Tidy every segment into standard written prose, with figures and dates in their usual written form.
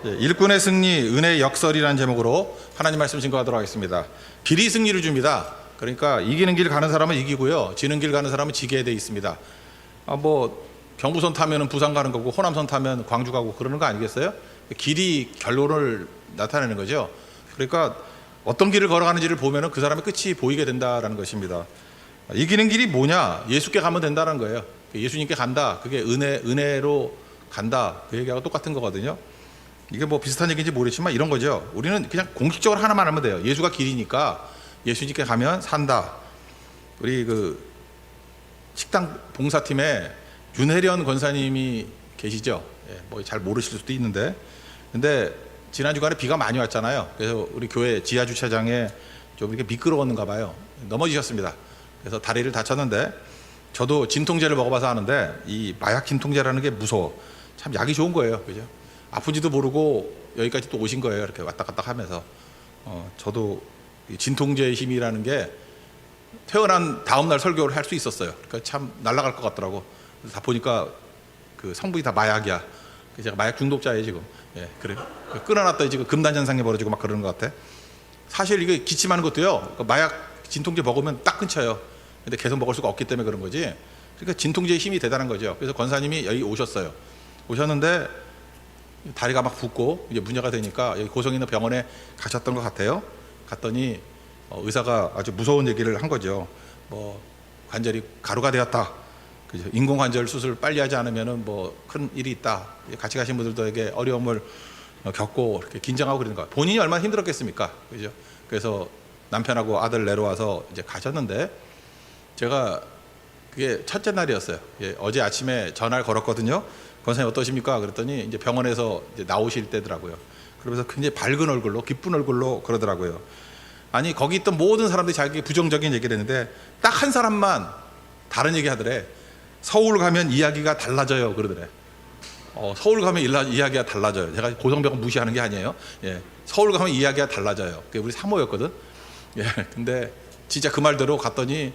일꾼의 승리, 은혜의 역설이라는 제목으로 하나님 말씀 증거하도록 하겠습니다. 길이 승리를 줍니다. 그러니까 이기는 길 가는 사람은 이기고요, 지는 길 가는 사람은 지게 돼 있습니다. 경부선 타면 부산 가는 거고, 호남선 타면 광주 가고 그러는 거 아니겠어요? 길이 결론을 나타내는 거죠. 그러니까 어떤 길을 걸어가는지를 보면 그 사람의 끝이 보이게 된다라는 것입니다. 이기는 길이 뭐냐? 예수께 가면 된다는 거예요. 예수님께 간다. 그게 은혜로 간다. 그 얘기하고 똑같은 거거든요. 이게 뭐 비슷한 얘기인지 모르겠지만 이런 거죠. 우리는 그냥 공식적으로 하나만 하면 돼요. 예수가 길이니까 예수님께 가면 산다. 우리 그 식당 봉사팀에 윤혜련 권사님이 계시죠. 뭐 잘 모르실 수도 있는데, 근데 지난 주간에 비가 많이 왔잖아요. 그래서 우리 교회 지하 주차장에 좀 이렇게 미끄러웠는가 봐요. 넘어지셨습니다. 그래서 다리를 다쳤는데, 저도 진통제를 먹어봐서 아는데 이 마약 진통제라는 게 무서워. 참 약이 좋은 거예요, 그죠? 아픈지도 모르고 여기까지 또 오신 거예요. 이렇게 왔다 갔다 하면서. 저도 진통제의 힘이라는 게 태어난 다음 날 설교를 할 수 있었어요. 그러니까 참 날아갈 것 같더라고. 그래서 다 보니까 그 성분이 다 마약이야. 제가 마약 중독자예요 지금. 그래. 끊어놨더니 지금 금단 현상이 벌어지고 막 그러는 것 같아. 사실 이게 기침하는 것도요, 마약 진통제 먹으면 딱 끊쳐요. 근데 계속 먹을 수가 없기 때문에 그런 거지. 그러니까 진통제의 힘이 대단한 거죠. 그래서 권사님이 여기 오셨어요. 오셨는데 다리가 막 붓고 이제 문제가 되니까 여기 고성 있는 병원에 가셨던 것 같아요. 갔더니 의사가 아주 무서운 얘기를 한 거죠. 뭐 관절이 가루가 되었다. 그죠? 인공관절 수술 빨리 하지 않으면은 뭐 큰 일이 있다. 같이 가신 분들도 어려움을 겪고 이렇게 긴장하고 그러는 거야. 본인이 얼마나 힘들었겠습니까? 그죠? 그래서 남편하고 아들 내려와서 이제 가셨는데, 제가 그게 첫째 날이었어요. 어제 아침에 전화를 걸었거든요. 권사님 어떠십니까? 그랬더니 이제 병원에서 이제 나오실 때더라고요. 그러면서 굉장히 밝은 얼굴로, 기쁜 얼굴로 그러더라고요. 아니, 거기 있던 모든 사람들이 자기 부정적인 얘기를 했는데 딱 한 사람만 다른 얘기 하더래. 서울 가면 이야기가 달라져요 그러더래. 서울 가면 이야기가 달라져요. 제가 고성병원 무시하는 게 아니에요. 서울 가면 이야기가 달라져요. 그게 우리 사모였거든. 근데 진짜 그 말대로 갔더니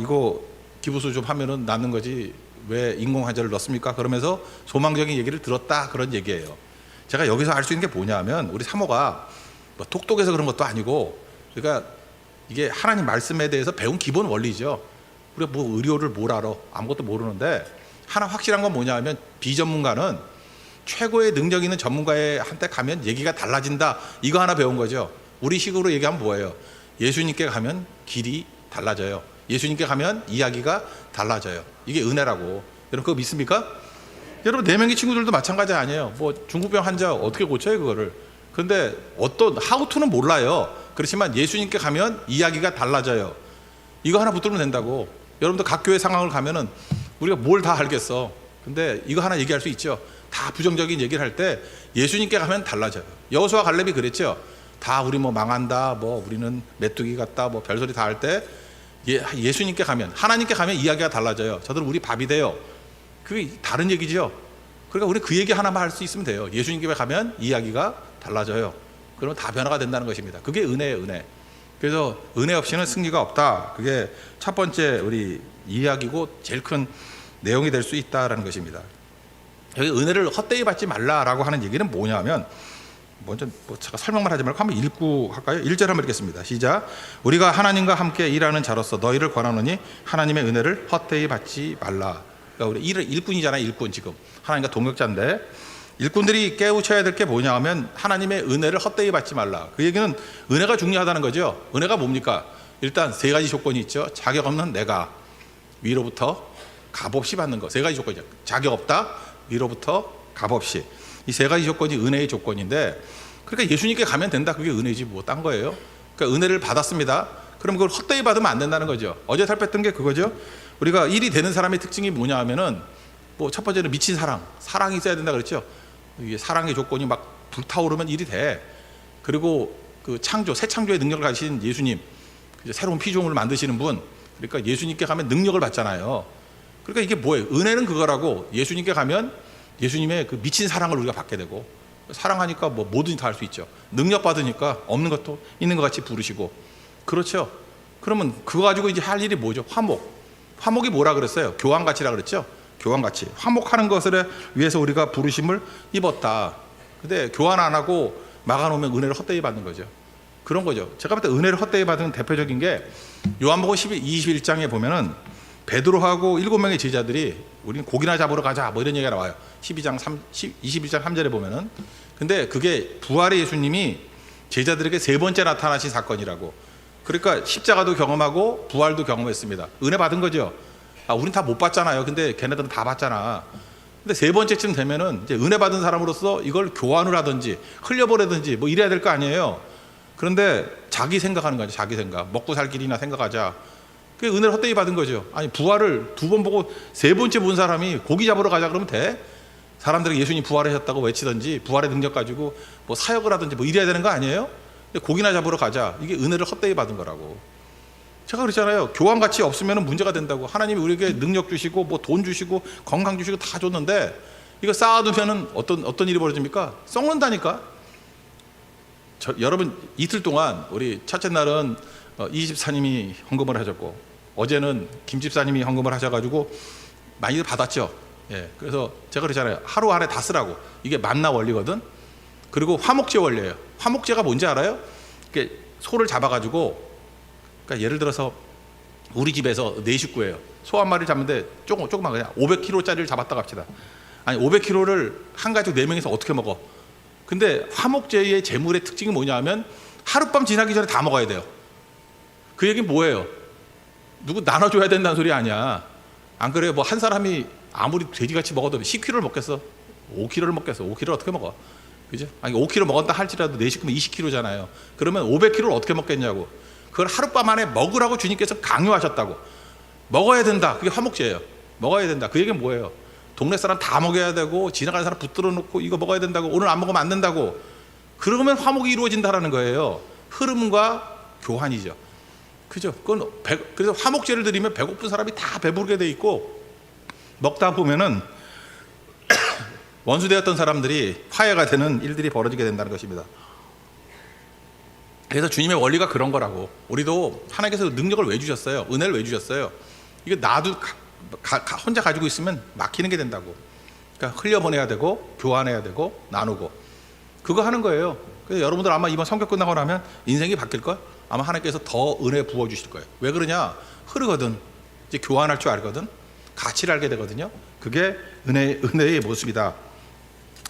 이거 기부수 좀 하면은 낫는 거지 왜 인공관절을 넣습니까? 그러면서 소망적인 얘기를 들었다, 그런 얘기예요. 제가 여기서 알 수 있는 게 뭐냐 하면, 우리 사모가 뭐 똑똑해서 그런 것도 아니고, 그러니까 이게 하나님 말씀에 대해서 배운 기본 원리죠. 우리가 뭐 의료를 뭘 알아? 아무것도 모르는데, 하나 확실한 건 뭐냐 하면, 비전문가는 최고의 능력 있는 전문가한테 가면 얘기가 달라진다. 이거 하나 배운 거죠. 우리 식으로 얘기하면 뭐예요? 예수님께 가면 길이 달라져요. 예수님께 가면 이야기가 달라져요. 이게 은혜라고. 여러분 그거 믿습니까? 여러분 4명의 친구들도 마찬가지 아니에요. 뭐 중국병 환자 어떻게 고쳐요 그거를? 근데 어떤 하우투는 몰라요. 그렇지만 예수님께 가면 이야기가 달라져요. 이거 하나 붙들면 된다고. 여러분도 각 교회 상황을 가면은 우리가 뭘 다 알겠어. 근데 이거 하나 얘기할 수 있죠. 다 부정적인 얘기를 할 때 예수님께 가면 달라져요. 여호수아 갈렙이 그랬죠. 다 우리 뭐 망한다, 뭐 우리는 메뚜기 같다, 뭐 별소리 다 할 때 예수님께 가면, 하나님께 가면 이야기가 달라져요. 저들은 우리 밥이 돼요. 그게 다른 얘기죠. 그러니까 우리 그 얘기 하나만 할 수 있으면 돼요. 예수님께 가면 이야기가 달라져요. 그러면 다 변화가 된다는 것입니다. 그게 은혜예요, 은혜. 그래서 은혜 없이는 승리가 없다. 그게 첫 번째 우리 이야기고 제일 큰 내용이 될 수 있다라는 것입니다. 여기 은혜를 헛되이 받지 말라라고 하는 얘기는 뭐냐면, 먼저 제가 설명만 하지 말고 한번 읽고 할까요? 1절 한번 읽겠습니다. 시작. 우리가 하나님과 함께 일하는 자로서 너희를 권하노니 하나님의 은혜를 헛되이 받지 말라. 그러니까 우리 일꾼이잖아요. 일꾼. 지금 하나님과 동역자인데, 일꾼들이 깨우쳐야 될 게 뭐냐 하면 하나님의 은혜를 헛되이 받지 말라. 그 얘기는 은혜가 중요하다는 거죠. 은혜가 뭡니까? 일단 3가지 조건이 있죠. 자격 없는 내가 위로부터 값없이 받는 거. 3가지 조건이죠. 자격 없다, 위로부터 값없이. 이 3가지 조건이 은혜의 조건인데, 그러니까 예수님께 가면 된다. 그게 은혜지 뭐 딴 거예요. 그러니까 은혜를 받았습니다. 그럼 그걸 헛되이 받으면 안 된다는 거죠. 어제 살폈던 게 그거죠. 우리가 일이 되는 사람의 특징이 뭐냐 하면은, 뭐 첫 번째는 미친 사랑이 있어야 된다 그랬죠. 이게 사랑의 조건이 막 불타오르면 일이 돼. 그리고 그 새 창조의 능력을 가지신 예수님, 새로운 피조물을 만드시는 분, 그러니까 예수님께 가면 능력을 받잖아요. 그러니까 이게 뭐예요? 은혜는 그거라고. 예수님께 가면 예수님의 그 미친 사랑을 우리가 받게 되고, 사랑하니까 뭐 뭐든지 다 할 수 있죠. 능력 받으니까 없는 것도 있는 것 같이 부르시고. 그렇죠. 그러면 그거 가지고 이제 할 일이 뭐죠? 화목이 뭐라 그랬어요? 교환가치라 그랬죠. 교환가치. 화목하는 것을 위해서 우리가 부르심을 입었다. 근데 교환 안 하고 막아놓으면 은혜를 헛되이 받는 거죠. 그런 거죠. 제가 볼 때 은혜를 헛되이 받은 대표적인 게 요한복음 21장에 보면은 베드로하고 7명의 제자들이 우리는 고기나 잡으러 가자 뭐 이런 얘기가 나와요. 21장 3절에 보면은. 근데 그게 부활의 예수님이 제자들에게 세 번째 나타나신 사건이라고. 그러니까 십자가도 경험하고 부활도 경험했습니다. 은혜 받은 거죠. 우린 다 못 받잖아요. 근데 걔네들은 다 받잖아. 근데 세 번째쯤 되면은 이제 은혜 받은 사람으로서 이걸 교환을 하든지 흘려보내든지 뭐 이래야 될 거 아니에요. 그런데 자기 생각하는 거죠. 자기 생각. 먹고 살 길이나 생각하자. 그게 은혜를 헛되이 받은 거죠. 아니 부활을 두 번 보고 세 번째 본 사람이 고기 잡으러 가자 그러면 돼? 사람들이 예수님 부활하셨다고 외치든지 부활의 능력 가지고 뭐 사역을 하든지 뭐 이래야 되는 거 아니에요? 근데 고기나 잡으러 가자. 이게 은혜를 헛되이 받은 거라고. 제가 그랬잖아요. 교환 가치 없으면 문제가 된다고. 하나님이 우리에게 능력 주시고 뭐 돈 주시고 건강 주시고 다 줬는데 이거 쌓아두면은 어떤 일이 벌어집니까? 썩는다니까. 여러분 이틀 동안 우리 첫째 날은 이 집사님이 헌금을 하셨고 어제는 김 집사님이 헌금을 하셔가지고 많이들 받았죠. 예, 그래서 제가 그러잖아요. 하루 안에 다 쓰라고. 이게 만나 원리거든. 그리고 화목제 원리예요. 화목제가 뭔지 알아요? 이게 소를 잡아가지고, 그러니까 예를 들어서 우리 집에서 4식구예요. 소 한 마리를 잡는데 조금만 그냥 500kg짜리를 잡았다 갑시다. 아니 500kg를 한 가족 4명이서 어떻게 먹어? 근데 화목제의 제물의 특징이 뭐냐면 하룻밤 지나기 전에 다 먹어야 돼요. 그 얘기는 뭐예요? 누구 나눠줘야 된다는 소리 아니야. 안 그래요? 뭐 한 사람이 아무리 돼지같이 먹어도 10kg를 먹겠어? 5kg를 먹겠어? 5kg를 어떻게 먹어? 그죠? 아니 5kg 먹었다 할지라도 4식구면 20kg잖아요. 그러면 500kg를 어떻게 먹겠냐고. 그걸 하룻밤 안에 먹으라고 주님께서 강요하셨다고. 먹어야 된다. 그게 화목제예요. 먹어야 된다. 그 얘기는 뭐예요? 동네 사람 다 먹여야 되고 지나가는 사람 붙들어 놓고 이거 먹어야 된다고. 오늘 안 먹으면 안 된다고. 그러면 화목이 이루어진다라는 거예요. 흐름과 교환이죠. 그죠? 그래서 화목제를 드리면 배고픈 사람이 다 배부르게 돼 있고 먹다 보면은 원수되었던 사람들이 화해가 되는 일들이 벌어지게 된다는 것입니다. 그래서 주님의 원리가 그런 거라고. 우리도 하나님께서 능력을 왜 주셨어요? 은혜를 왜 주셨어요? 이거 나도 혼자 가지고 있으면 막히는 게 된다고. 그러니까 흘려보내야 되고 교환해야 되고 나누고 그거 하는 거예요. 그래서 여러분들 아마 이번 성격 끝나고 나면 인생이 바뀔걸? 아마 하나님께서 더 은혜 부어주실 거예요. 왜 그러냐? 흐르거든. 이제 교환할 줄 알거든. 가치를 알게 되거든요. 그게 은혜의 모습이다.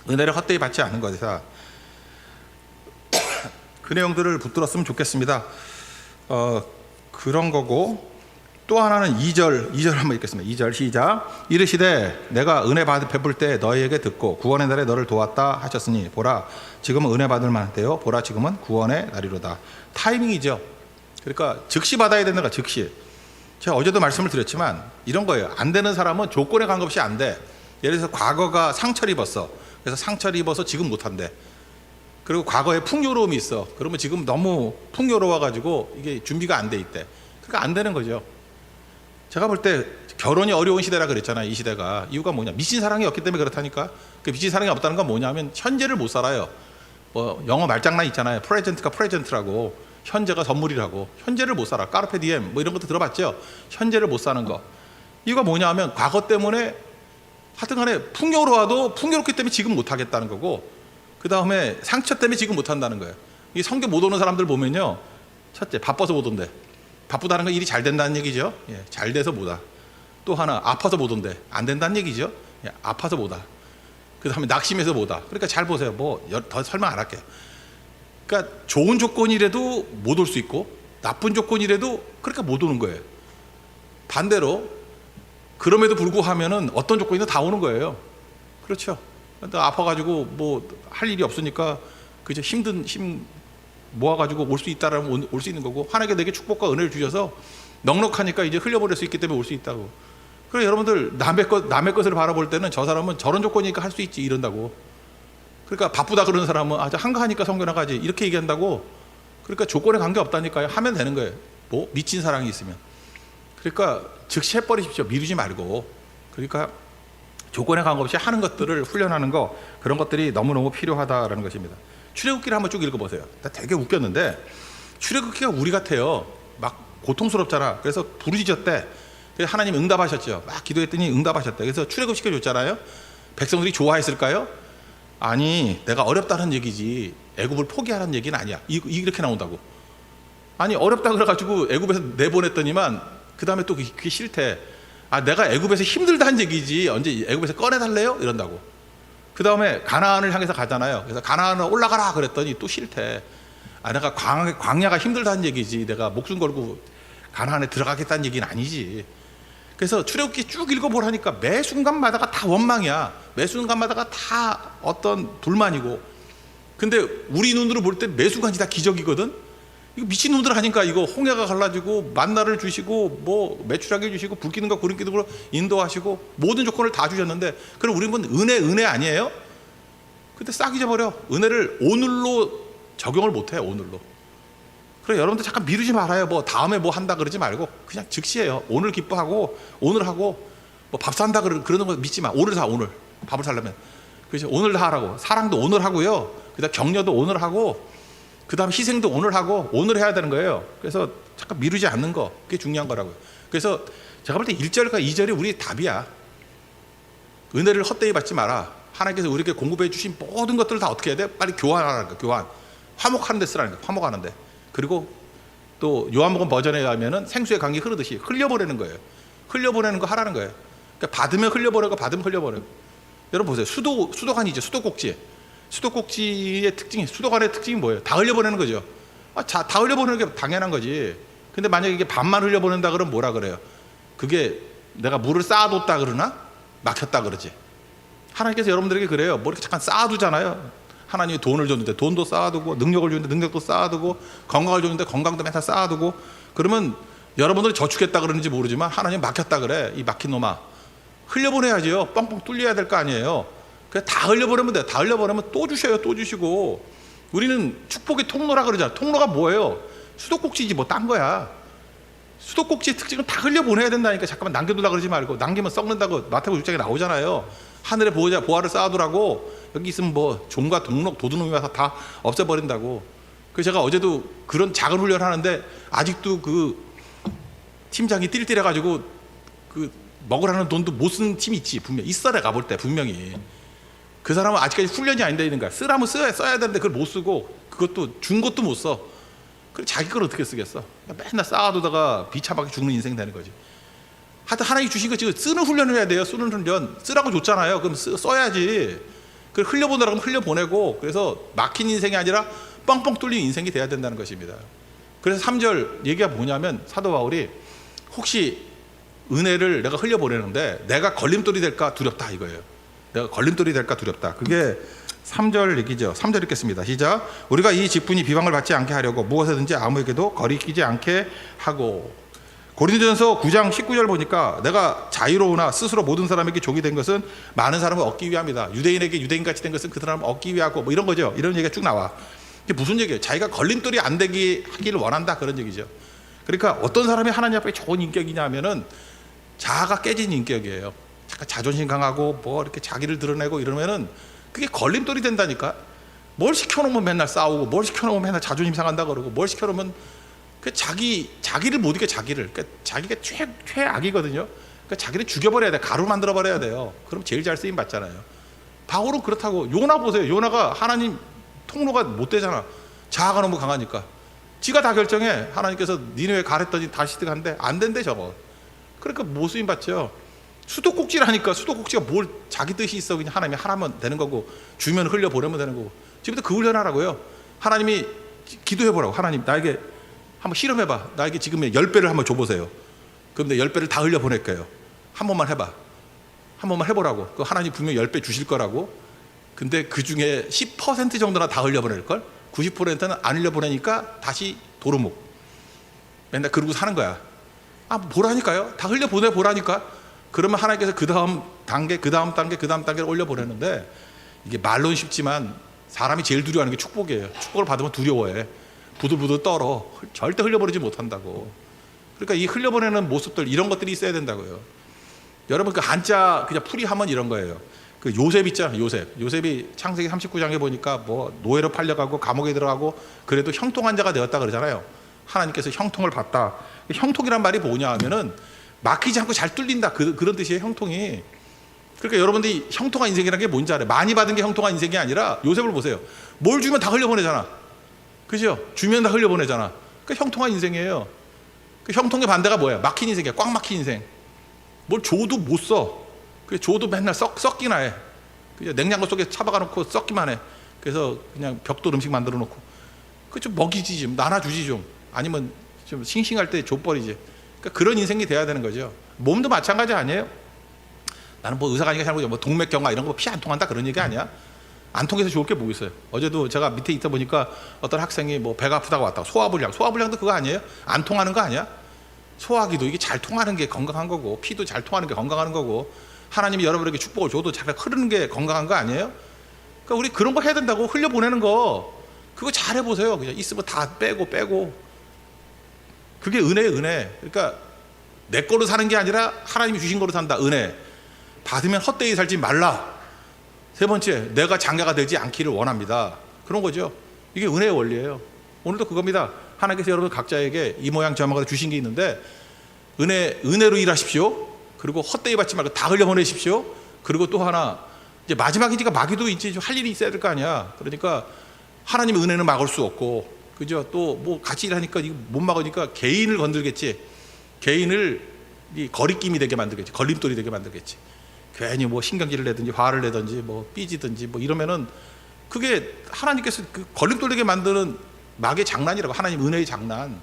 은혜를 헛되이 받지 않는 것이다. 그 내용들을 붙들었으면 좋겠습니다. 그런 거고 또 하나는 2절 한번 읽겠습니다. 2절 시작. 이르시되 내가 은혜 베풀 때 너희에게 듣고 구원의 날에 너를 도왔다 하셨으니 보라 지금은 은혜 받을 만한데요. 보라 지금은 구원의 날이로다. 타이밍이죠. 그러니까 즉시 받아야 된다가 즉시. 제가 어제도 말씀을 드렸지만 이런 거예요. 안 되는 사람은 조건에 관계없이 안 돼. 예를 들어서 과거가 상처를 입었어. 그래서 상처를 입어서 지금 못한대. 그리고 과거에 풍요로움이 있어. 그러면 지금 너무 풍요로워가지고 이게 준비가 안 돼 있대. 그러니까 안 되는 거죠. 제가 볼 때 결혼이 어려운 시대라 그랬잖아요. 이 시대가. 이유가 뭐냐? 미친 사랑이 없기 때문에 그렇다니까. 그 미친 사랑이 없다는 건 뭐냐면 현재를 못 살아요. 뭐 영어 말장난 있잖아요. 프레젠트가 프레젠트라고. 현재가 선물이라고. 현재를 못 살아. 까르페 디엠 뭐 이런 것도 들어봤죠. 현재를 못 사는 거. 이유가 뭐냐면 과거 때문에 하여튼 간에 풍요로워도 풍요롭기 때문에 지금 못 하겠다는 거고 그 다음에 상처 때문에 지금 못 한다는 거예요. 이 성경 못 오는 사람들 보면요. 첫째 바빠서 못 온대. 바쁘다는 건 일이 잘 된다는 얘기죠. 예, 잘 돼서 못와. 또 하나 아파서 못 온대. 안 된다는 얘기죠. 예, 아파서 못와. 그 다음에 낙심해서 못와. 그러니까 잘 보세요. 뭐 더 설명 안 할게요. 그러니까 좋은 조건이라도 못 올 수 있고 나쁜 조건이라도 그러니까 못 오는 거예요. 반대로 그럼에도 불구하면은 어떤 조건이든 다 오는 거예요. 그렇죠. 아파가지고 뭐 할 일이 없으니까 그저 힘 모아가지고 올 수 있다라면 올 수 있는 거고 하나님께 내게 축복과 은혜를 주셔서 넉넉하니까 이제 흘려버릴 수 있기 때문에 올 수 있다고. 그래 여러분들 남의 것을 바라볼 때는 저 사람은 저런 조건이니까 할 수 있지 이런다고. 그러니까 바쁘다 그러는 사람은 한가하니까 성교 나가지 이렇게 얘기한다고. 그러니까 조건에 관계 없다니까요. 하면 되는 거예요. 뭐 미친 사랑이 있으면. 그러니까 즉시 해버리십시오. 미루지 말고. 그러니까 조건에 관계없이 하는 것들을 훈련하는 거 그런 것들이 너무너무 필요하다라는 것입니다. 출애굽기를 한번 쭉 읽어보세요. 나 되게 웃겼는데 출애굽기가 우리 같아요. 막 고통스럽잖아. 그래서 부르짖었대. 그래서 하나님 응답하셨죠. 막 기도했더니 응답하셨대. 그래서 출애굽시켜 줬잖아요. 백성들이 좋아했을까요? 아니 내가 어렵다는 얘기지 애굽을 포기하라는 얘기는 아니야. 이렇게 나온다고. 아니 어렵다 그래가지고 애굽에서 내보냈더니만 그 다음에 또 그게 싫대. 아 내가 애굽에서 힘들다는 얘기지 언제 애굽에서 꺼내달래요? 이런다고. 그 다음에 가나안을 향해서 가잖아요. 그래서 가나안을 올라가라 그랬더니 또 싫대. 아 내가 광야가 힘들다는 얘기지 내가 목숨 걸고 가나안에 들어가겠다는 얘기는 아니지. 그래서 출애굽기 쭉 읽어보라니까 매 순간마다가 다 원망이야. 매 순간마다가 다 어떤 불만이고. 근데 우리 눈으로 볼 때 매 순간이 다 기적이거든. 이거 미친 놈들 하니까 이거 홍해가 갈라지고 만나를 주시고 뭐 메추라기 주시고 불 켜는 거 구름 켜는 거 인도하시고 모든 조건을 다 주셨는데 그럼 우리는 은혜 아니에요? 근데 싹 잊어버려. 은혜를 오늘로 적용을 못해. 오늘로. 그래 여러분들 잠깐 미루지 말아요. 뭐 다음에 뭐 한다 그러지 말고 그냥 즉시해요. 오늘 기뻐하고 오늘 하고 뭐 밥 산다 그러는 거 믿지 마. 오늘 사. 오늘 밥을 살려면 그렇죠. 오늘 다 하라고. 사랑도 오늘 하고요. 그다음 격려도 오늘 하고 그다음 희생도 오늘 하고 오늘 해야 되는 거예요. 그래서 잠깐 미루지 않는 거 그게 중요한 거라고요. 그래서 제가 볼 때 1절과 2절이 우리 답이야. 은혜를 헛되이 받지 마라. 하나님께서 우리에게 공급해 주신 모든 것들을 다 어떻게 해야 돼? 빨리 교환하라는 거야. 교환. 화목하는 데 쓰라는 거야. 화목하는 데. 그리고 또 요한복음 버전에 가면은 생수의 강이 흐르듯이 흘려보내는 거예요. 흘려보내는 거 하라는 거예요. 그러니까 받으면 흘려보내고 받으면 흘려보내고. 여러분 보세요. 수도관이죠. 수도꼭지. 수도꼭지의 특징이 수도관의 특징이 뭐예요? 다 흘려보내는 거죠. 다 흘려보내는 게 당연한 거지. 근데 만약에 이게 반만 흘려보낸다 그러면 뭐라 그래요? 그게 내가 물을 쌓아뒀다 그러나 막혔다 그러지. 하나님께서 여러분들에게 그래요. 뭐 이렇게 잠깐 쌓아두잖아요. 하나님이 돈을 줬는데 돈도 쌓아두고 능력을 주는데 능력도 쌓아두고 건강을 줬는데 건강도 맨날 쌓아두고 그러면 여러분들이 저축했다 그러는지 모르지만 하나님 막혔다 그래. 이 막힌 놈아 흘려보내야지요. 뻥뻥 뚫려야 될 거 아니에요. 그래 다 흘려보내면 돼요. 다 흘려보내면 또 주셔요. 또 주시고. 우리는 축복의 통로라 그러잖아. 통로가 뭐예요? 수도꼭지지 뭐 딴 거야. 수도꼭지의 특징은 다 흘려보내야 된다니까. 잠깐만 남겨두려고 그러지 말고. 남기면 썩는다고 마태복음 6장에 나오잖아요. 하늘에 보화를 쌓아두라고. 여기 있으면 뭐 종과 동록 도둑놈이 와서 다 없애버린다고. 그래서 제가 어제도 그런 작은 훈련을 하는데 아직도 그 팀장이 띨띨해가지고 그 먹으라는 돈도 못 쓰는 팀이 있지. 분명 있어. 내가 볼 때 분명히 그 사람은 아직까지 훈련이 안 돼 있는 거야. 쓰라면 써야 되는데 그걸 못 쓰고 그것도 준 것도 못 써. 그래 자기 걸 어떻게 쓰겠어? 맨날 쌓아두다가 비참하게 죽는 인생 되는 거지. 하여튼 하나님이 주신 거 지금 쓰는 훈련을 해야 돼요. 쓰는 훈련. 쓰라고 줬잖아요. 그럼 써야지. 그걸 흘려보내라고 하면 흘려보내고. 그래서 막힌 인생이 아니라 뻥뻥 뚫린 인생이 돼야 된다는 것입니다. 그래서 3절 얘기가 뭐냐면 사도 바울이 혹시 은혜를 내가 흘려보내는데 내가 걸림돌이 될까 두렵다 이거예요. 내가 걸림돌이 될까 두렵다. 그게 3절 얘기죠. 3절 읽겠습니다. 시작. 우리가 이 직분이 비방을 받지 않게 하려고 무엇이든지 아무에게도 거리끼지 않게 하고. 고린도전서 9장 19절 보니까 내가 자유로우나 스스로 모든 사람에게 종이 된 것은 많은 사람을 얻기 위함이다. 유대인에게 유대인같이 된 것은 그 사람을 얻기 위하고 뭐 이런 거죠. 이런 얘기가 쭉 나와. 이게 무슨 얘기예요? 자기가 걸림돌이 안 되게 하기를 원한다 그런 얘기죠. 그러니까 어떤 사람이 하나님 앞에 좋은 인격이냐면은 자아가 깨진 인격이에요. 잠깐 자존심 강하고 뭐 이렇게 자기를 드러내고 이러면은 그게 걸림돌이 된다니까. 뭘 시켜놓으면 맨날 싸우고 뭘 시켜놓으면 맨날 자존심 상한다 그러고 뭘 시켜놓으면 그 자기를 못 이겨. 자기를. 그러니까 자기가 최악이거든요. 그러니까 자기를 죽여버려야 돼. 가루 만들어 버려야 돼요. 그럼 제일 잘 쓰임 받잖아요. 바울은 그렇다고. 요나 보세요. 요나가 하나님 통로가 못 되잖아. 자아가 너무 강하니까. 지가 다 결정해. 하나님께서 니네왜 가랬더니 다시 간대. 안 된대 저거. 그러니까 못 쓰임 받죠. 수도꼭지라니까. 수도꼭지가 뭘 자기 뜻이 있어. 그냥 하나님이 하라면 되는 거고 주면 흘려보내면 되는 거고. 지금부터 그 훈련하라고요. 하나님이 기도해보라고. 하나님 나에게 한번 실험해봐. 나에게 지금 10배를 한번 줘보세요. 그럼 내 10배를 다 흘려보낼게요. 한 번만 해봐. 한 번만 해보라고. 그 하나님 분명 10배 주실 거라고. 근데 그 중에 10% 정도나 다 흘려보낼걸? 90%는 안 흘려보내니까 다시 도루묵. 맨날 그러고 사는 거야. 보라니까요. 다 흘려보내보라니까. 그러면 하나님께서 그 다음 단계, 그 다음 단계, 그 다음 단계를 올려보내는데 이게 말로는 쉽지만 사람이 제일 두려워하는 게 축복이에요. 축복을 받으면 두려워해. 부들부들 떨어. 절대 흘려버리지 못한다고. 그러니까 이 흘려보내는 모습들 이런 것들이 있어야 된다고요. 여러분 그 한자 그냥 풀이하면 이런 거예요. 그 요셉 있잖아요. 요셉이 창세기 39장에 보니까 뭐 노예로 팔려가고 감옥에 들어가고 그래도 형통한 자가 되었다 그러잖아요. 하나님께서 형통을 받다. 형통이란 말이 뭐냐 하면은 막히지 않고 잘 뚫린다. 그런 뜻이에요. 형통이. 그러니까 여러분들이 형통한 인생이라는 게 뭔지 알아요? 많이 받은 게 형통한 인생이 아니라 요셉을 보세요. 뭘 주면 다 흘려보내잖아. 그죠? 주면 다 흘려보내잖아. 그러니까 형통한 인생이에요. 그 형통의 반대가 뭐야? 막힌 인생이야. 꽉 막힌 인생. 뭘 줘도 못 써. 그 줘도 맨날 썩기나 해. 그죠? 냉장고 속에 처박아 놓고 썩기만 해. 그래서 그냥 벽돌 음식 만들어 놓고 그 좀 먹이지 좀 나눠주지 좀 아니면 좀 싱싱할 때 줘버리지. 그러니까 그런 인생이 돼야 되는 거죠. 몸도 마찬가지 아니에요? 나는 뭐 의사가 아니니까 뭐 동맥경화 이런 거 피 안 통한다 그런 얘기 아니야? 안 통해서 좋을 게 뭐 있어요? 어제도 제가 밑에 있다 보니까 어떤 학생이 뭐 배가 아프다고 왔다고 소화불량도 그거 아니에요? 안 통하는 거 아니야? 소화기도 이게 잘 통하는 게 건강한 거고 피도 잘 통하는 게 건강한 거고 하나님이 여러분에게 축복을 줘도 잘 흐르는 게 건강한 거 아니에요? 그러니까 우리 그런 거 해야 된다고. 흘려보내는 거 그거 잘 해보세요. 그냥 있으면 다 빼고 그게 은혜예요. 은혜. 그러니까 내 거로 사는 게 아니라 하나님이 주신 거로 산다. 은혜. 받으면 헛되이 살지 말라. 세 번째, 내가 장가가 되지 않기를 원합니다. 그런 거죠. 이게 은혜의 원리예요. 오늘도 그겁니다. 하나님께서 여러분 각자에게 이 모양 저 모양 주신 게 있는데 은혜로 일하십시오. 그리고 헛되이 받지 말고 다 흘려보내십시오. 그리고 또 하나 이제 마지막이니까 마귀도 이제 할 일이 있어야 될 거 아니야. 그러니까 하나님의 은혜는 막을 수 없고, 그죠? 또 뭐 같이 일하니까 이거 못 막으니까 개인을 건들겠지. 개인을 이 거리낌이 되게 만들겠지. 걸림돌이 되게 만들겠지. 괜히 뭐 신경질을 내든지 화를 내든지 뭐 삐지든지 뭐 이러면은 그게 하나님께서 그 걸림돌 되게 만드는 막의 장난이라고. 하나님 은혜의 장난.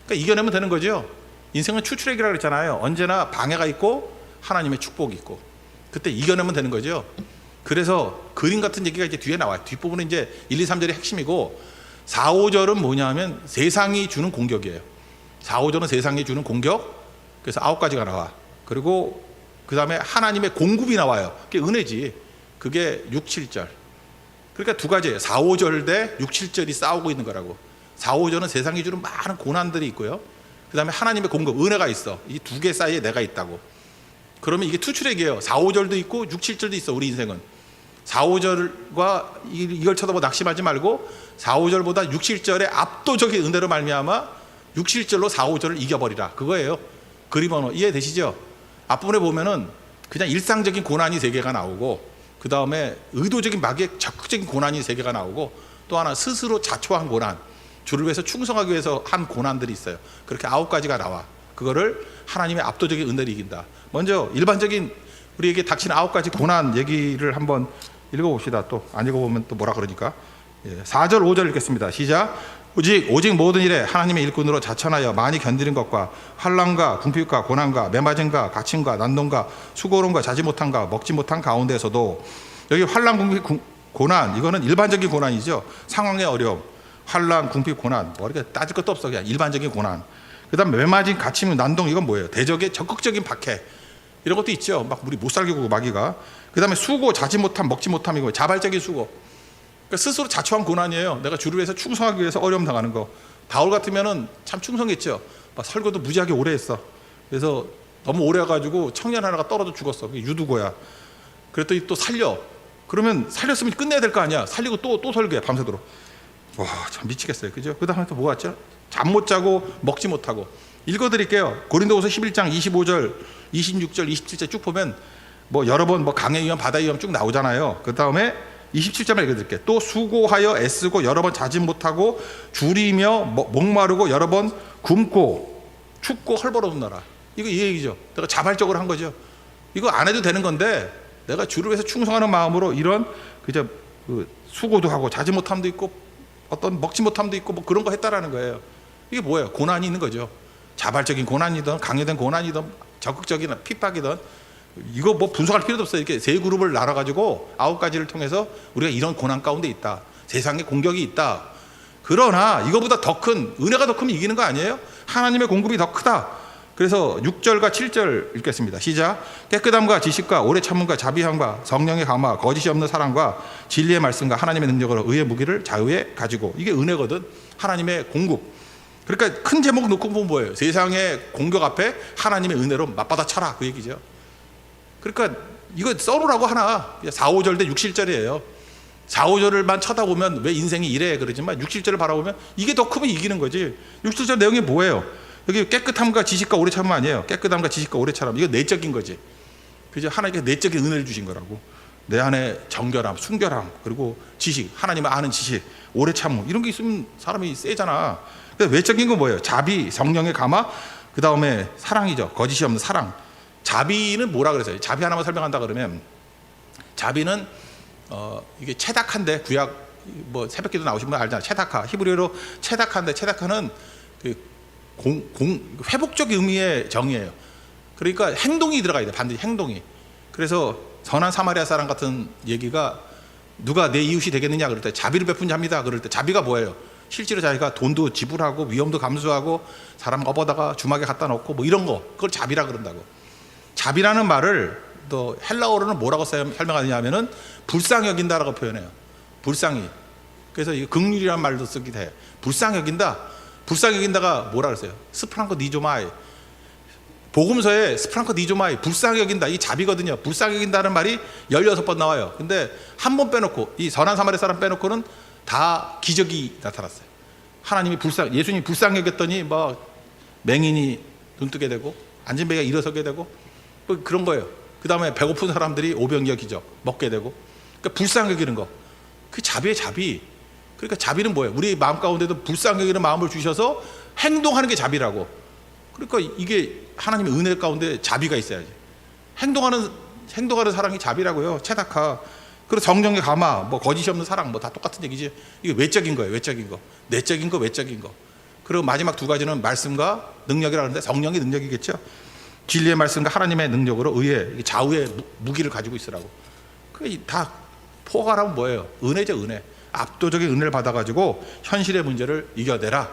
그러니까 이겨내면 되는 거죠. 인생은 추출액이라고 그랬잖아요. 언제나 방해가 있고 하나님의 축복이 있고 그때 이겨내면 되는 거죠. 그래서 그림 같은 얘기가 이제 뒤에 나와요. 뒷부분은 이제 1, 2, 3절이 핵심이고 4, 5절은 뭐냐면 세상이 주는 공격이에요. 4, 5절은 세상이 주는 공격. 그래서 9가지가 나와. 그리고 그 다음에 하나님의 공급이 나와요. 그게 은혜지. 그게 6, 7절. 그러니까 두 가지예요. 4, 5절 대 6, 7절이 싸우고 있는 거라고. 4, 5절은 세상이 주는 많은 고난들이 있고요. 그 다음에 하나님의 공급, 은혜가 있어. 이 두 개 사이에 내가 있다고. 그러면 이게 투출액이에요. 4, 5절도 있고 6, 7절도 있어. 우리 인생은 4, 5절과 이걸 쳐다보고 낙심하지 말고 4, 5절보다 6, 7절의 압도적인 은혜로 말미암아 6, 7절로 4, 5절을 이겨버리라. 그거예요. 그림 언어 이해되시죠? 앞부분에 보면은 그냥 일상적인 고난이 3개가 나오고 그 다음에 의도적인 막의 적극적인 고난이 3개가 나오고 또 하나 스스로 자초한 고난, 주를 위해서 충성하기 위해서 한 고난들이 있어요. 그렇게 9가지가 나와. 그거를 하나님의 압도적인 은혜를 이긴다. 먼저 일반적인 우리에게 닥치는 9가지 고난 얘기를 한번 읽어봅시다. 또 안 읽어보면 또 뭐라 그러니까. 4절 5절 읽겠습니다. 시작. 오직 모든 일에 하나님의 일꾼으로 자천하여 많이 견디는 것과 환난과 궁핍과 고난과 매맞음과 갇힘과 난동과 수고로움과 자지 못함과 먹지 못한 가운데서도 여기 환난 궁핍 고난 이거는 일반적인 고난이죠. 상황의 어려움 환난 궁핍 고난 뭐 이렇게 따질 것도 없어. 그냥 일반적인 고난. 그 다음 매맞음 갇힘 난동 이건 뭐예요? 대적의 적극적인 박해 이런 것도 있죠. 막 우리 못 살게 구고 마귀가. 그 다음에 수고 자지 못함 먹지 못함 이거 자발적인 수고. 그러니까 스스로 자초한 고난이에요. 내가 주를 위해서 충성하기 위해서 어려움 당하는 거. 바울 같으면은 참 충성했죠. 막 설교도 무지하게 오래 했어. 그래서 너무 오래 해가지고 청년 하나가 떨어져 죽었어. 그게 유두고야. 그랬더니 또 살려. 그러면 살렸으면 끝내야 될 거 아니야. 살리고 또 설교해 밤새도록. 와, 참 미치겠어요. 그죠? 그 다음에 또 뭐가 있죠? 잠 못 자고 먹지 못하고. 읽어드릴게요. 고린도후서 11장 25절, 26절, 27절 쭉 보면 뭐 여러 번 뭐 강의 위험, 바다 위험 쭉 나오잖아요. 그 다음에 27절만 읽어드릴게요. 또 수고하여 애쓰고 여러 번 자지 못하고 줄이며 목마르고 여러 번 굶고 춥고 헐벗어온 나라. 이거 이 얘기죠. 내가 자발적으로 한 거죠. 이거 안 해도 되는 건데 내가 주를 위해서 충성하는 마음으로 이런 그저 수고도 하고 자지 못함도 있고 어떤 먹지 못함도 있고 뭐 그런 거 했다라는 거예요. 이게 뭐예요? 고난이 있는 거죠. 자발적인 고난이든 강요된 고난이든 적극적인 핍박이든 이거 뭐 분석할 필요도 없어요. 이렇게 세 그룹을 나눠가지고 9가지를 통해서 우리가 이런 고난 가운데 있다. 세상에 공격이 있다. 그러나 이거보다 더 큰 은혜가 더 크면 이기는 거 아니에요? 하나님의 공급이 더 크다. 그래서 6절과 7절 읽겠습니다. 시작. 깨끗함과 지식과 오래 참음과 자비함과 성령의 감화 거짓이 없는 사랑과 진리의 말씀과 하나님의 능력으로 의의 무기를 자유에 가지고. 이게 은혜거든. 하나님의 공급. 그러니까 큰 제목 놓고 보면 뭐예요? 세상의 공격 앞에 하나님의 은혜로 맞받아 쳐라. 그 얘기죠. 그러니까 이거 썰으라고 하나 4, 5절 대 6, 7절이에요. 4, 5절만 쳐다보면 왜 인생이 이래 그러지만 6, 7절을 바라보면 이게 더 크면 이기는 거지. 6, 7절 내용이 뭐예요? 여기 깨끗함과 지식과 오래 참음 아니에요. 깨끗함과 지식과 오래 참음. 이거 내적인 거지. 그죠? 하나님께 내적인 은혜를 주신 거라고. 내 안에 정결함, 순결함, 그리고 지식, 하나님을 아는 지식, 오래 참음, 이런 게 있으면 사람이 세잖아. 근데 외적인 건 뭐예요? 자비, 성령의 감화, 그 다음에 사랑이죠. 거짓이 없는 사랑. 자비는 뭐라 그랬어요? 자비 하나만 설명한다 그러면, 자비는 이게 체닥한데, 구약 뭐 새벽기도 나오신 분 알잖아요. 체닥하, 히브리어로 체닥한데, 체닥하는 그 회복적 의미의 정의예요. 그러니까 행동이 들어가야 돼, 반드시 행동이. 그래서 선한 사마리아 사람 같은 얘기가, 누가 내 이웃이 되겠느냐 그럴 때 자비를 베푼 자입니다 그럴 때, 자비가 뭐예요? 실제로 자기가 돈도 지불하고 위험도 감수하고 사람 업어다가 주막에 갖다 놓고 뭐 이런 거, 그걸 자비라 그런다고. 자비라는 말을 또 헬라어로는 뭐라고 설명하느냐 하면은 불쌍히 여긴다라고 표현해요. 불쌍히. 그래서 이 긍휼이라는 말도 쓰기도 해. 불쌍히 여긴다. 불쌍히 여긴다가 뭐라 그랬어요? 스프랑코 니조마이. 복음서에 스프랑코 니조마이, 불쌍히 여긴다, 이 자비거든요. 불쌍히 여긴다는 말이 16번 나와요. 근데 한 번 빼놓고, 이 선한 사마리아 사람 빼놓고는 다 기적이 나타났어요. 하나님이 예수님이 불쌍히 여겼더니 뭐 맹인이 눈 뜨게 되고 앉은 배가 일어서게 되고 뭐 그런 거예요. 그 다음에 배고픈 사람들이 오병이어 기적 먹게 되고. 그러니까 불쌍히 여기는 거, 그 자비의 자비. 그러니까 자비는 뭐예요? 우리 마음 가운데도 불쌍히 여기는 마음을 주셔서 행동하는 게 자비라고. 그러니까 이게 하나님의 은혜 가운데 자비가 있어야지. 행동하는 사랑이 자비라고요. 체닥하. 그리고 성령의 감화, 뭐 거짓이 없는 사랑, 뭐 다 똑같은 얘기지. 이게 외적인 거예요. 외적인 거, 내적인 거, 외적인 거. 그리고 마지막 두 가지는 말씀과 능력이라 하는데, 성령의 능력이겠죠. 진리의 말씀과 하나님의 능력으로 의의 좌우의 무기를 가지고 있으라고. 그게 다 포괄하면 뭐예요? 은혜죠, 은혜. 압도적인 은혜를 받아가지고 현실의 문제를 이겨내라.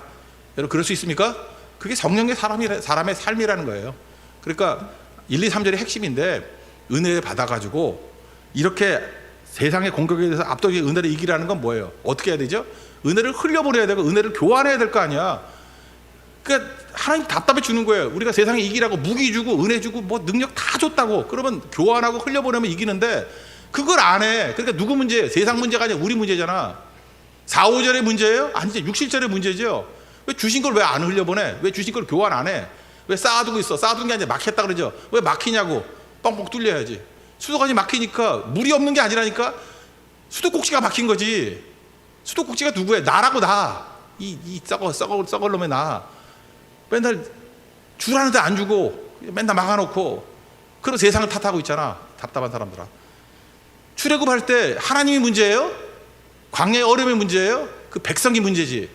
여러분 그럴 수 있습니까? 그게 성령의 사람의 삶이라는 거예요. 그러니까 1, 2, 3절의 핵심인데, 은혜를 받아가지고 이렇게 세상의 공격에 대해서 압도적인 은혜를 이기라는 건 뭐예요? 어떻게 해야 되죠? 은혜를 흘려보내야 되고 은혜를 교환해야 될 거 아니야. 그러니까 하나님 답답해 주는 거예요. 우리가 세상에 이기라고 무기 주고 은혜 주고 뭐 능력 다 줬다고, 그러면 교환하고 흘려보내면 이기는데 그걸 안 해. 그러니까 누구 문제예요? 세상 문제가 아니라 우리 문제잖아. 4, 5절의 문제예요? 아니죠. 6, 7절의 문제죠. 왜 주신 걸 왜 안 흘려보내? 왜 주신 걸 교환 안 해? 왜 쌓아두고 있어? 쌓아둔 게 아니라 막혔다 그러죠. 왜 막히냐고. 뻥뻥 뚫려야지. 수도관이 막히니까 물이 없는 게 아니라니까. 수도꼭지가 막힌 거지. 수도꼭지가 누구예요? 나라고. 나. 이 썩을 놈의 나. 맨날 주라는데 안 주고 맨날 막아놓고, 그런 세상을 탓하고 있잖아. 답답한 사람들아. 출애굽할 때 하나님이 문제예요? 광야의 어려움의 문제예요? 그 백성이 문제지.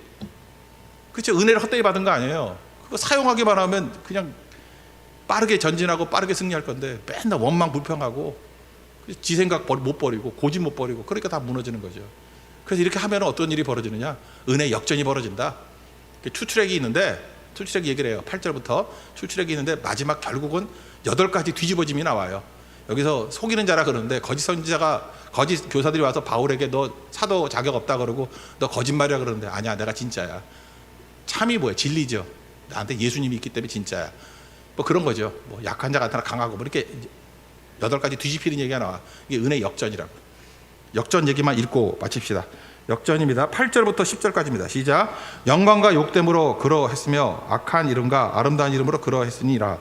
그렇죠? 은혜를 헛되이 받은 거 아니에요. 그거 사용하기만 하면 그냥 빠르게 전진하고 빠르게 승리할 건데, 맨날 원망 불평하고 지 생각 못 버리고 고집 못 버리고, 그러니까 다 무너지는 거죠. 그래서 이렇게 하면 어떤 일이 벌어지느냐? 은혜 역전이 벌어진다. 출애굽이 있는데, 출애굽 얘기를 해요. 8절부터 출애굽이 있는데 마지막 결국은 8가지 뒤집어짐이 나와요. 여기서 속이는 자라 그러는데, 거짓 선지자가, 거짓 교사들이 와서 바울에게 너 사도 자격 없다 그러고 너 거짓말이야 그러는데, 아니야 내가 진짜야. 참이 뭐야? 진리죠. 나한테 예수님이 있기 때문에 진짜야. 뭐 그런 거죠. 뭐 약한 자 같으나 강하고, 뭐 이렇게 8가지 뒤집히는 얘기가 나와. 이게 은혜 역전이라고. 역전 얘기만 읽고 마칩시다. 역전입니다. 8절부터 10절까지입니다. 시작. 영광과 욕됨으로 그러했으며 악한 이름과 아름다운 이름으로 그러했으니라.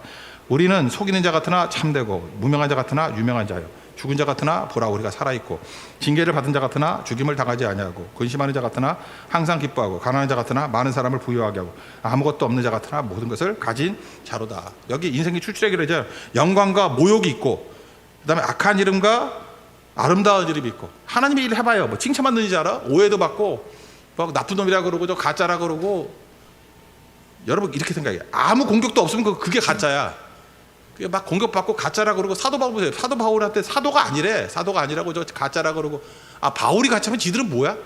우리는 속이는 자 같으나 참되고 무명한 자 같으나 유명한 자요, 죽은 자 같으나 보라 우리가 살아있고, 징계를 받은 자 같으나 죽임을 당하지 아니하고, 근심하는 자 같으나 항상 기뻐하고, 가난한 자 같으나 많은 사람을 부유하게 하고, 아무것도 없는 자 같으나 모든 것을 가진 자로다. 여기 인생이 출출하기로 하죠. 영광과 모욕이 있고, 그 다음에 악한 이름과 아름다운 이름이 있고. 하나님의 일을 해봐요. 뭐 칭찬받는 줄 알아? 오해도 받고, 뭐 나쁜 놈이라 그러고 저 가짜라 그러고. 여러분 이렇게 생각해요. 아무 공격도 없으면 그게 가짜야. 그게 막 공격받고 가짜라 그러고. 사도 바울 보세요. 사도 바울한테 사도가 아니래. 사도가 아니라고 저 가짜라 그러고. 아 바울이 가짜면 지들은 뭐야?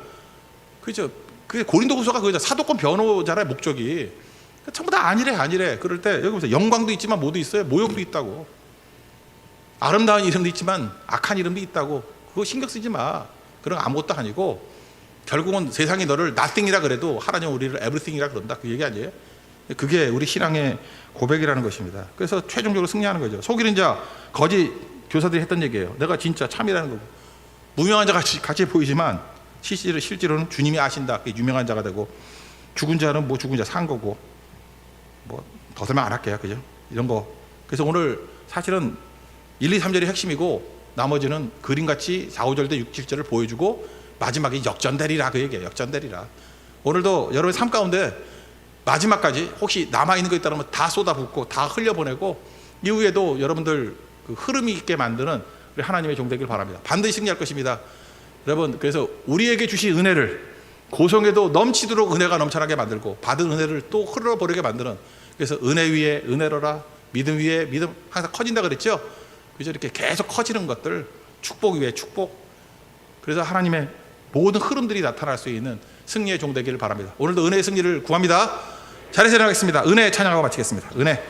그죠? 그게 고린도후서가 그거죠. 사도권 변호자의 목적이. 전부 다 아니래. 그럴 때 여기 보세요. 영광도 있지만 뭐도 있어요? 모욕도 있다고. 아름다운 이름도 있지만 악한 이름도 있다고. 그거 신경 쓰지 마. 그런 거 아무것도 아니고, 결국은 세상이 너를 nothing이라 그래도 하나님은 우리를 everything이라 그런다. 그 얘기 아니에요? 그게 우리 신앙의 고백이라는 것입니다. 그래서 최종적으로 승리하는 거죠. 속이는 자, 거짓 교사들이 했던 얘기예요. 내가 진짜 참이라는 거고. 무명한 자 같이 보이지만 실제로는 주님이 아신다. 그게 유명한 자가 되고, 죽은 자는 뭐 죽은 자 산 거고, 뭐 더 설명 안 할게요. 그죠? 이런 거. 그래서 오늘 사실은 1, 2, 3절이 핵심이고 나머지는 그림같이 4, 5절대 6, 7절을 보여주고 마지막에 역전되리라 그 얘기예요. 역전되리라. 오늘도 여러분의 삶 가운데 마지막까지 혹시 남아있는 거 있다면 다 쏟아붓고 다 흘려보내고 이후에도 여러분들 그 흐름이 있게 만드는 우리 하나님의 종 되길 바랍니다. 반드시 승리할 것입니다. 여러분, 그래서 우리에게 주신 은혜를 고성에도 넘치도록 은혜가 넘쳐나게 만들고 받은 은혜를 또 흘러버리게 만드는, 그래서 은혜 위에 은혜로라, 믿음 위에 믿음, 항상 커진다 그랬죠. 그래서 이렇게 계속 커지는 것들, 축복 위에 축복, 그래서 하나님의 모든 흐름들이 나타날 수 있는 승리의 종 되기를 바랍니다. 오늘도 은혜의 승리를 구합니다. 잘해서 나가겠습니다. 은혜 찬양하고 마치겠습니다. 은혜.